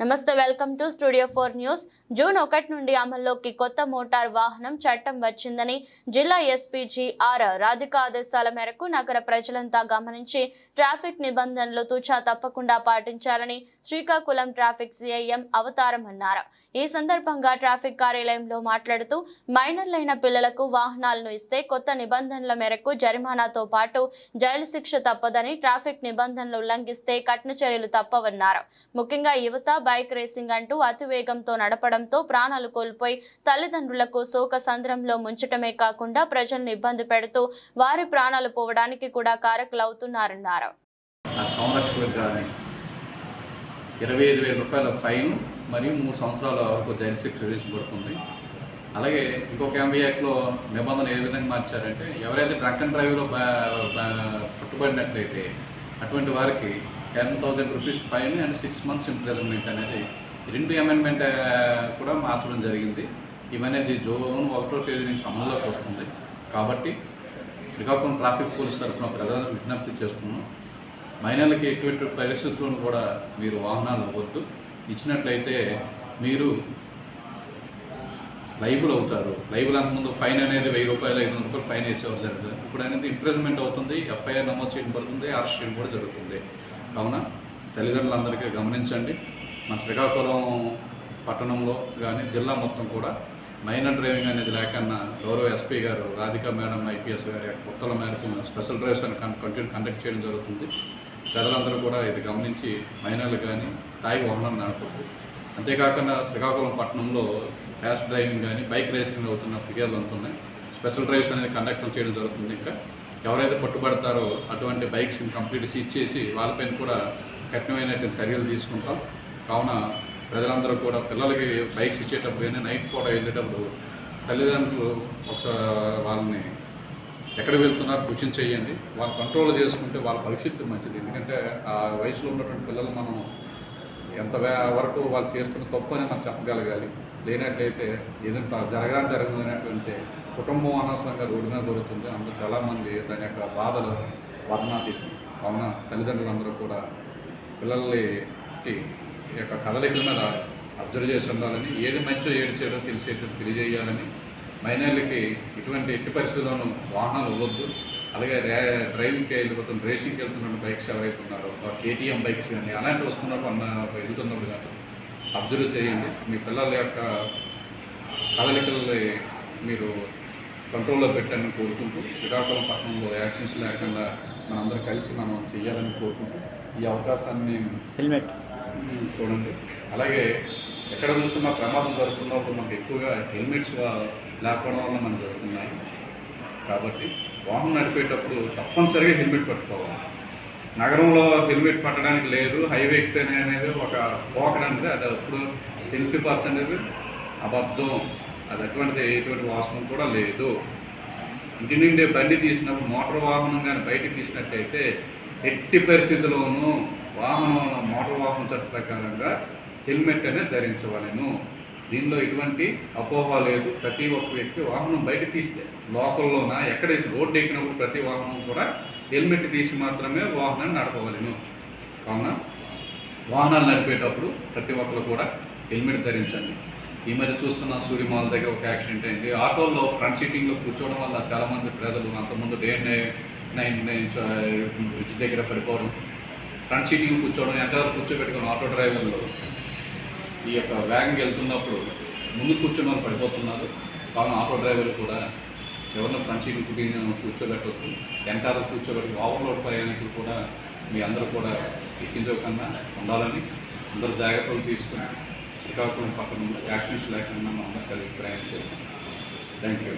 నమస్తే welcome to studio 4 news. June 1 నుండి అమల్లోకి కొత్త మోటార్ వాహనం చట్టం వచ్చిందని జిల్లా ఎస్పీ ఆర్ రాధిక ఆదేశాల మేరకు నగర ప్రజలంతా గమనించి ట్రాఫిక్ నిబంధనలు తూచా తప్పకుండా పాటించాలని శ్రీకాకుళం ట్రాఫిక్ సిఐఎం అవతారం అన్నారు. ఈ సందర్భంగా ట్రాఫిక్ కార్యాలయంలో మాట్లాడుతూ మైనర్లైన పిల్లలకు వాహనాలను ఇస్తే కొత్త నిబంధనల మేరకు జరిమానాతో పాటు జైలు శిక్ష తప్పదని, ట్రాఫిక్ నిబంధనలు ఉల్లంఘిస్తే కఠిన చర్యలు తప్పవన్నారు. ముఖ్యంగా యువత బైక్ రేసింగ్ అంటూ అతివేగంతో నడపడంతో ప్రాణాలు కోల్పోయి తల్లిదండ్రులకు శోక సంద్రంలో ముంచటమే కాకుండా ప్రజలను ఇబ్బంది పెడుతూ వారి ప్రాణాలు పోవడానికి కూడా కారకులవుతున్నారన్నారు. 25,000 రూపాయల ఫైన్ మరియు 3 సంవత్సరాల వరకు జైలు శిక్ష విధించబడుతుంది. అలాగే ఇంకొక ఎంబీ యాక్ట్లో నిబంధన ఏ విధంగా మార్చారంటే, ఎవరైతే డ్రంక్ అండ్ డ్రైవ్లో పట్టుబడినట్లయితే అటువంటి వారికి 10,000 rupees fine and 6 months imprisonment అనేది 2 అమెండ్మెంట్ కూడా మార్చడం జరిగింది. ఇవనేది జూన్ 1వ తేదీ నుంచి అమల్లోకి వస్తుంది. కాబట్టి శ్రీకాకుళం ట్రాఫిక్ పోలీస్ తరఫున ప్రజలకు విజ్ఞప్తి చేస్తున్నాం. మైనర్లకి ఎటువంటి పరిస్థితులను కూడా మీరు వాహనాలు ఇవ్వద్దు. ఇచ్చినట్లయితే మీరు లైబుల్ అవుతారు. లైబుల్ అంతకుముందు ఫైన్ అనేది 1,000 రూపాయలు 500 రూపాయలు ఫైన్ వేసేవారు జరుగుతుంది. ఇప్పుడు అనేది ఇంప్రిజన్మెంట్ అవుతుంది, ఎఫ్ఐఆర్ నమోదు చేయడం పడుతుంది, అరెస్ట్ చేయడం కూడా జరుగుతుంది. కావున తల్లిదండ్రులందరికీ గమనించండి. మన శ్రీకాకుళం పట్టణంలో కానీ జిల్లా మొత్తం కూడా మైనర్ డ్రైవింగ్ అనేది లేకన్నా గౌరవ ఎస్పీ గారు రాధిక మేడం ఐపీఎస్ గారి ఉత్తర్వుల మేరకు స్పెషల్ డ్రైవ్స్ కండక్ట్ చేయడం జరుగుతుంది. ప్రజలందరూ కూడా ఇది గమనించి మైనర్లు కానీ తాగి వాహనం నడపదు. అంతేకాకుండా శ్రీకాకుళం పట్టణంలో ర్యాష్ డ్రైవింగ్ కానీ బైక్ రేసింగ్ అవుతున్న ఫిర్యాదులు ఉంటున్నాయి. స్పెషల్ డ్రైవ్స్ అనేది కండక్ట్ చేయడం జరుగుతుంది. ఇంకా ఎవరైతే పట్టుబడతారో అటువంటి బైక్స్ కంప్లీట్ సీజ్ చేసి వాళ్ళపైన కూడా కఠినమైనటువంటి చర్యలు తీసుకుంటాం. కావున ప్రజలందరూ కూడా పిల్లలకి బైక్స్ ఇచ్చేటప్పుడు కానీ నైట్ పూట వెళ్ళేటప్పుడు తల్లిదండ్రులు ఒకసారి వాళ్ళని ఎక్కడ వెళ్తున్నారు క్వశ్చన్ చేయండి. వాళ్ళు కంట్రోల్ చేసుకుంటే వాళ్ళ భవిష్యత్తు మంచిది. ఎందుకంటే ఆ వయసులో ఉన్నటువంటి పిల్లలు మనం ఎంత వరకు వాళ్ళు చేస్తున్న తప్పు అని మనం చెప్పగలగాలి. లేనట్లయితే ఏదంటే జరగదనేటువంటి కుటుంబం అనవసరంగా రోడ్డు మీద దొరుకుతుంది. అందులో చాలామంది దాని యొక్క బాధలు వర్ణాతీతం. కావున తల్లిదండ్రులందరూ కూడా పిల్లలకి ఈ యొక్క కదలికల మీద అబ్జర్వ్ చేసి ఉండాలని, ఏది మంచో ఏది చెడో తెలిసేటట్టు తెలియజేయాలని, మైనర్లకి ఎటువంటి ఎట్టి పరిస్థితుల్లోనూ వాహనాలు ఇవ్వద్దు. అలాగే డ్రైవింగ్కి వెళ్ళిపోతున్న రేసింగ్కి వెళ్తున్న బైక్స్ ఎవరైతే ఉన్నారో కేటీఎం బైక్స్ కానీ అలాంటివి వస్తున్నప్పుడు వెళ్తున్నప్పుడు కానీ అబ్జర్వ్ చేయండి. మీ పిల్లల యొక్క కదలికల్ని మీరు కంట్రోల్లో పెట్టాలని కోరుకుంటూ, శ్రీకాకుళం పట్టణంలో యాక్షన్స్ లేకుండా మనందరూ కలిసి మనం చేయాలని కోరుకుంటూ ఈ అవకాశాన్ని హెల్మెట్ చూడండి. అలాగే ఎక్కడ చూస్తున్నా ప్రమాదం జరుగుతున్నప్పుడు మనకు ఎక్కువగా హెల్మెట్స్ లేకపోవడం వల్ల మనకు జరుగుతున్నాయి. కాబట్టి వాహనం నడిపేటప్పుడు తప్పనిసరిగా హెల్మెట్ పట్టుకోవాలి. నగరంలో హెల్మెట్ పట్టడానికి లేదు, హైవే ఎక్కితేనే అనేది ఒక పోకడానికి అది అప్పుడు సెల్ఫీ పర్సెంటేజ్ అబద్ధం. అది ఎటువంటి వాస్తవం కూడా లేదు. ఇంటి నుండి బండి తీసినప్పుడు మోటార్ వాహనం కానీ బయటకు తీసినట్టయితే ఎట్టి పరిస్థితుల్లోనూ మోటార్ వాహనం చట్ట ప్రకారంగా హెల్మెట్ అనేది ధరించవలెను. దీనిలో ఎటువంటి అపోహ లేదు. ప్రతి ఒక్క వ్యక్తి వాహనం బయట తీస్తే లోకల్లోన ఎక్కడ రోడ్డు ఎక్కినప్పుడు ప్రతి వాహనం కూడా హెల్మెట్ తీసి మాత్రమే వాహనాన్ని నడపవలెను. కావున వాహనాలు నడిపేటప్పుడు ప్రతి ఒక్కరు కూడా హెల్మెట్ ధరించండి. ఈ మధ్య చూస్తున్న సూర్యమాల దగ్గర ఒక యాక్సిడెంట్ అయింది. ఆటోలో ఫ్రంట్ సీటింగ్లో కూర్చోవడం వల్ల చాలామంది ప్రజలు అంతకుముందు Day-9 బ్రిడ్జ్ దగ్గర పడిపోవడం, ఫ్రంట్ సీటింగ్ కూర్చోవడం, ఎంతవరకు కూర్చోబెట్టుకుని ఆటో డ్రైవర్లు ఈ యొక్క వ్యాగన్కి వెళ్తున్నప్పుడు ముందు కూర్చున్న వాళ్ళు పడిపోతున్నారు. కావున ఆటో డ్రైవర్లు కూడా ఎవరినో ఫ్రంట్ సీట్ కూర్చోబెట్టవచ్చు, వెనకాల కూర్చోబెట్టి ఓవర్లోడ్ ప్రయాణికులు కూడా మీ అందరూ కూడా ఎక్కించకుండా ఉండాలని అందరూ జాగ్రత్తలు తీసుకుని శ్రీకాకుళం పట్టణంలో యాక్షన్స్ లేకుండా మనం అందరూ కలిసి ప్రయాణం చేస్తాం. Thank you.